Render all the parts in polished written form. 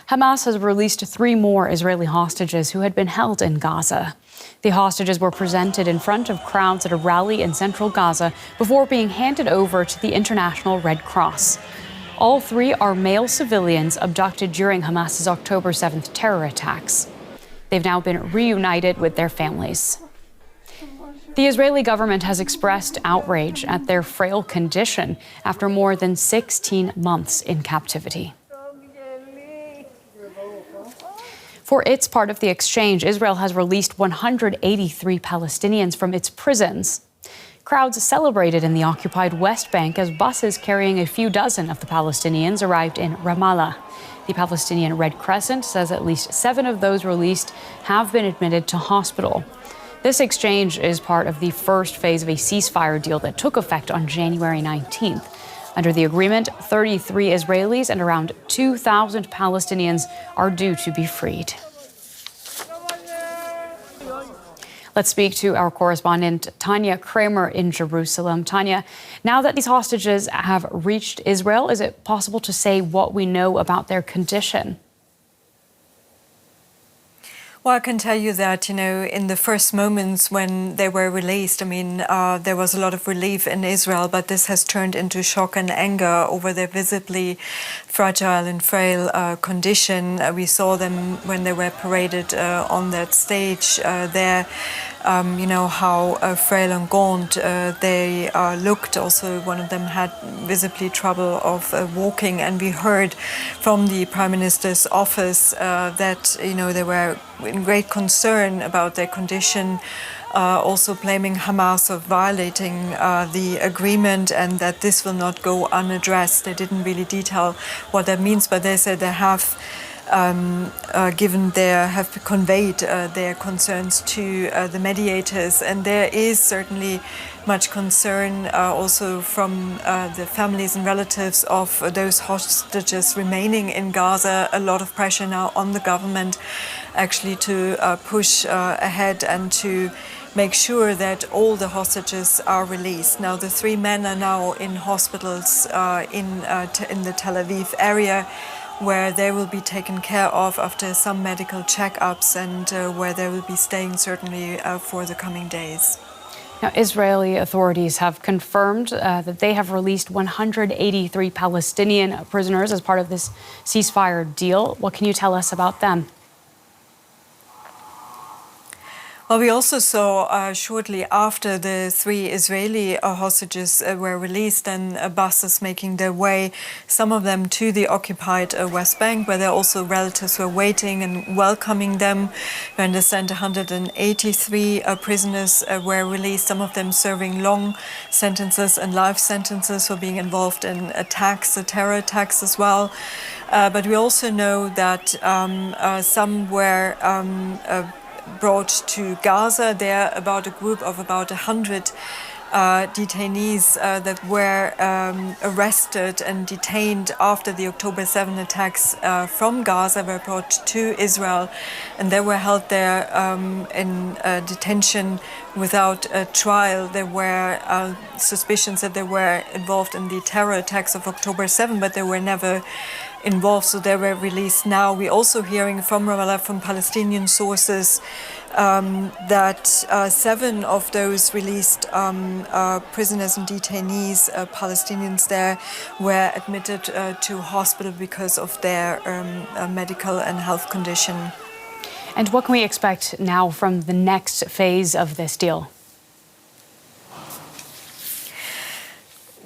Hamas has released 3 more Israeli hostages who had been held in Gaza. The hostages were presented in front of crowds at a rally in Central Gaza before being handed over to the International Red Cross. All 3 are male civilians abducted during Hamas's October 7th terror attacks. They've now been reunited with their families. The Israeli government has expressed outrage at their frail condition after more than 16 months in captivity. For its part of the exchange, Israel has released 183 Palestinians from its prisons. Crowds celebrated in the occupied West Bank as buses carrying a few dozen of the Palestinians arrived in Ramallah. The Palestinian Red Crescent says at least 7 of those released have been admitted to hospital. This exchange is part of the first phase of a ceasefire deal that took effect on January 19th. Under the agreement, 33 Israelis and around 2,000 Palestinians are due to be freed. Let's speak to our correspondent, Tanya Kramer in Jerusalem. Tanya, now that these hostages have reached Israel, is it possible to say what we know about their condition? Well, I can tell you that, in the first moments when they were released, there was a lot of relief in Israel, but this has turned into shock and anger over their visibly fragile and frail condition. We saw them when they were paraded on that stage there. How frail and gaunt they looked. Also, one of them had visibly trouble of walking, and we heard from the Prime Minister's office that they were in great concern about their condition, also blaming Hamas of violating the agreement, and that this will not go unaddressed. They didn't really detail what that means, but they said they have conveyed their concerns to the mediators, and there is certainly much concern also from the families and relatives of those hostages remaining in Gaza. A lot of pressure now on the government actually to push ahead and to make sure that all the hostages are released. Now, the 3 men are now in hospitals in the Tel Aviv area, where they will be taken care of after some medical checkups, and where they will be staying certainly for the coming days. Now, Israeli authorities have confirmed that they have released 183 Palestinian prisoners as part of this ceasefire deal. What can you tell us about them? Well, we also saw shortly after the 3 Israeli hostages were released, and buses making their way, some of them to the occupied West Bank, where there also relatives were waiting and welcoming them. We understand 183 prisoners were released, some of them serving long sentences and life sentences for being involved in attacks, terror attacks as well. But we also know that some were brought to Gaza. There about a group of about 100 detainees that were arrested and detained after the October 7 attacks from Gaza were brought to Israel, and they were held there in detention without a trial. There were suspicions that they were involved in the terror attacks of October 7, but they were never involved, so they were released now. We're also hearing from Ramallah, from Palestinian sources, that 7 of those released prisoners and detainees, Palestinians there, were admitted to hospital because of their medical and health condition. And what can we expect now from the next phase of this deal?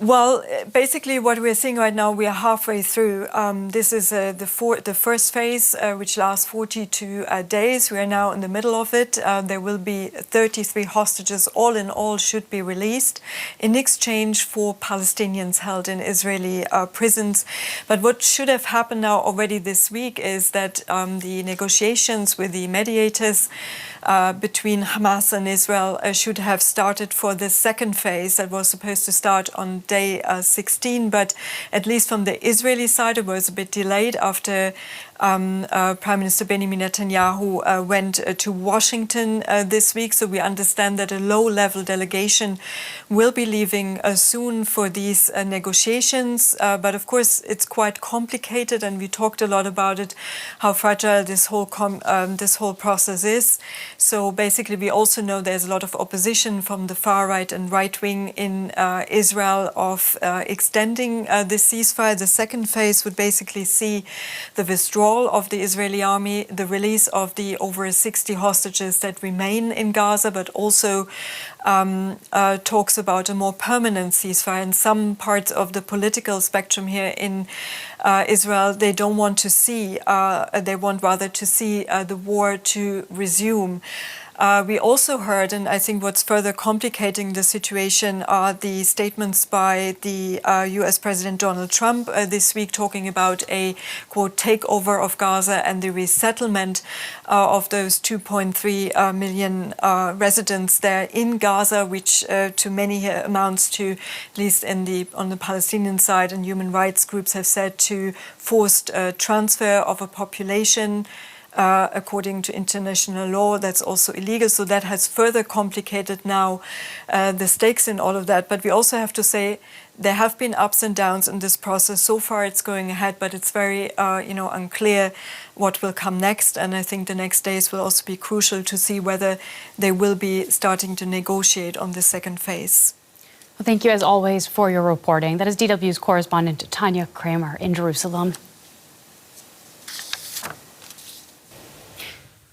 Well, basically what we're seeing right now, we are halfway through. This is the first phase, which lasts 42 days. We are now in the middle of it. There will be 33 hostages, all in all, should be released in exchange for Palestinians held in Israeli prisons. But what should have happened now already this week is that the negotiations with the mediators between Hamas and Israel should have started for the second phase that was supposed to start on day 16, but at least from the Israeli side it was a bit delayed after Prime Minister Benjamin Netanyahu went to Washington this week. So we understand that a low-level delegation will be leaving soon for these negotiations. But of course, it's quite complicated, and we talked a lot about it, how fragile this whole process is. So basically, we also know there's a lot of opposition from the far right and right wing in Israel of extending this ceasefire. The second phase would basically see the withdrawal of the Israeli army, the release of the over 60 hostages that remain in Gaza, but also talks about a more permanent ceasefire. In some parts of the political spectrum here in Israel, they don't want to see, they want rather to see the war to resume. We also heard, and I think what's further complicating the situation are the statements by the US President Donald Trump this week, talking about a, quote, takeover of Gaza and the resettlement of those 2.3 million residents there in Gaza, which to many here amounts to, at least on the Palestinian side, and human rights groups have said, to forced transfer of a population. According to international law, that's also illegal. So that has further complicated now the stakes in all of that. But we also have to say there have been ups and downs in this process. So far it's going ahead, but it's very unclear what will come next. And I think the next days will also be crucial to see whether they will be starting to negotiate on the second phase. Well, thank you as always for your reporting. That is DW's correspondent Tanya Kramer in Jerusalem.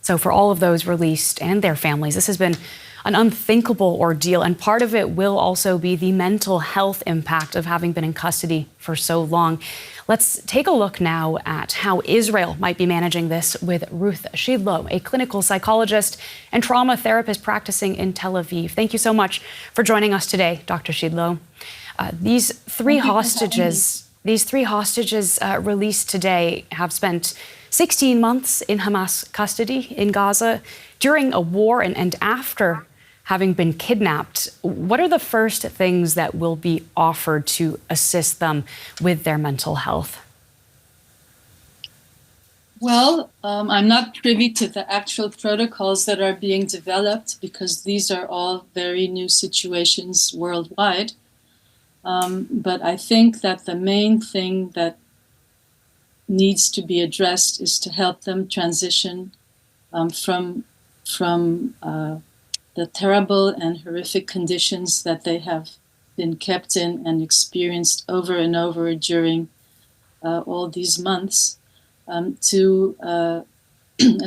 So for all of those released and their families, this has been an unthinkable ordeal, and part of it will also be the mental health impact of having been in custody for so long. Let's take a look now at how Israel might be managing this with Ruth Shidlo, a clinical psychologist and trauma therapist practicing in Tel Aviv. Thank you so much for joining us today, Dr. Shidlo. These three hostages released today have spent 16 months in Hamas custody in Gaza during a war and after having been kidnapped. What are the first things that will be offered to assist them with their mental health? Well, I'm not privy to the actual protocols that are being developed because these are all very new situations worldwide. But I think that the main thing that needs to be addressed is to help them transition from the terrible and horrific conditions that they have been kept in and experienced over and over during all these months to a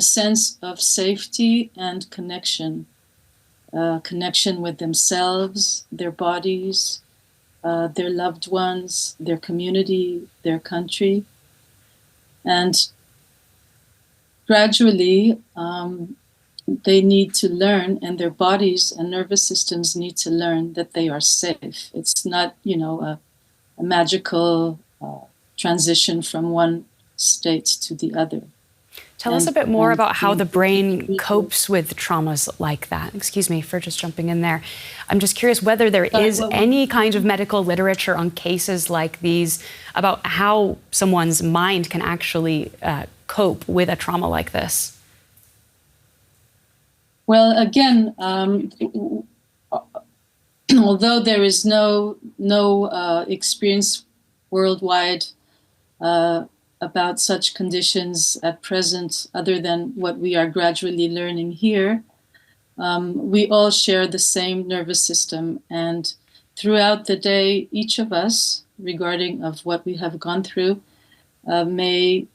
sense of safety and connection with themselves, their bodies, their loved ones, their community, their country. And gradually, they need to learn, and their bodies and nervous systems need to learn that they are safe. It's not, a magical transition from one state to the other. Tell us a bit more about how the brain copes with traumas like that. Excuse me for just jumping in there. I'm just curious whether there is any kind of medical literature on cases like these about how someone's mind can actually cope with a trauma like this. Well, again, although there is no experience worldwide about such conditions at present, other than what we are gradually learning here, we all share the same nervous system. And throughout the day, each of us, regarding of what we have gone through, may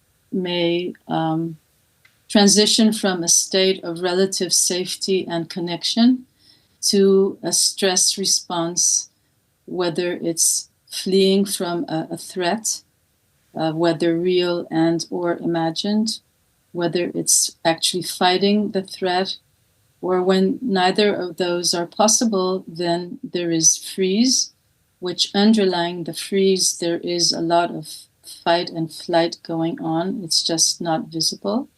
transition from a state of relative safety and connection to a stress response, whether it's fleeing from a threat, whether real and or imagined, whether it's actually fighting the threat, or when neither of those are possible, then there is freeze, which underlying the freeze, there is a lot of fight and flight going on. It's just not visible.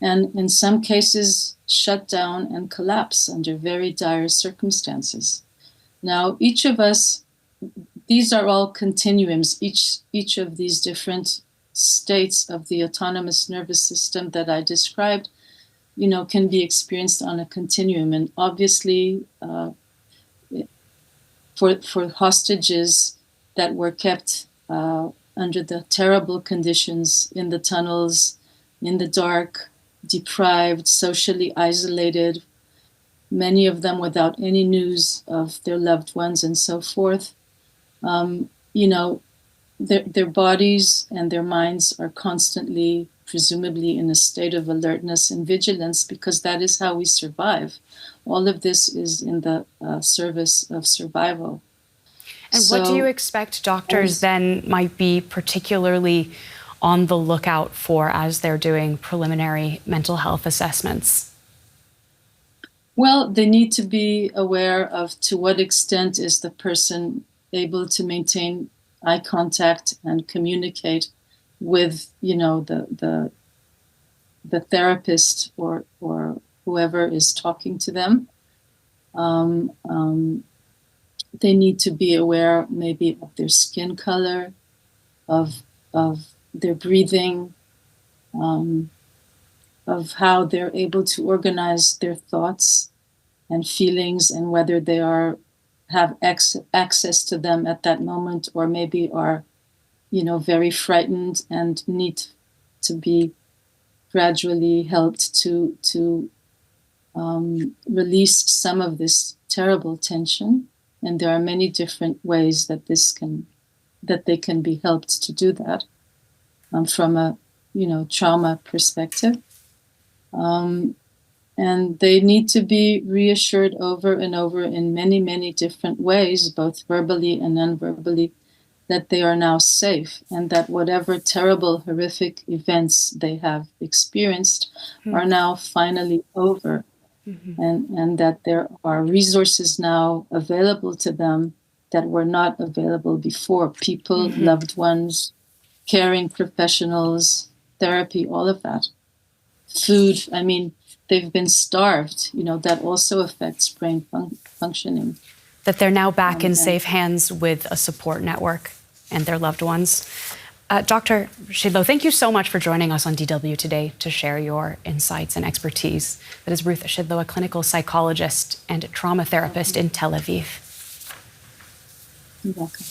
And in some cases, shut down and collapse under very dire circumstances. Now, each of us, these are all continuums. Each of these different states of the autonomous nervous system that I described, can be experienced on a continuum. And obviously, for hostages that were kept under the terrible conditions in the tunnels, in the dark, deprived, socially isolated, many of them without any news of their loved ones and so forth, their bodies and their minds are constantly, presumably, in a state of alertness and vigilance, because that is how we survive. All of this is in the service of survival. And what do you expect doctors then might be particularly on the lookout for as they're doing preliminary mental health assessments? Well, they need to be aware of to what extent is the person able to maintain eye contact and communicate with, the therapist or whoever is talking to them. They need to be aware maybe of their skin color, of their breathing, of how they're able to organize their thoughts and feelings, and whether they have access to them at that moment, or maybe are, very frightened and need to be gradually helped to release some of this terrible tension. And there are many different ways that they can be helped to do that from a, trauma perspective. And they need to be reassured over and over in many, many different ways, both verbally and non-verbally, that they are now safe, and that whatever terrible, horrific events they have experienced are now finally over. And that there are resources now available to them that were not available before. People, loved ones, caring professionals, therapy, all of that. Food, they've been starved. That also affects brain functioning. That they're now back in safe hands with a support network and their loved ones. Dr. Shidlo, thank you so much for joining us on DW today to share your insights and expertise. That is Ruth Shidlo, a clinical psychologist and trauma therapist in Tel Aviv. You're welcome.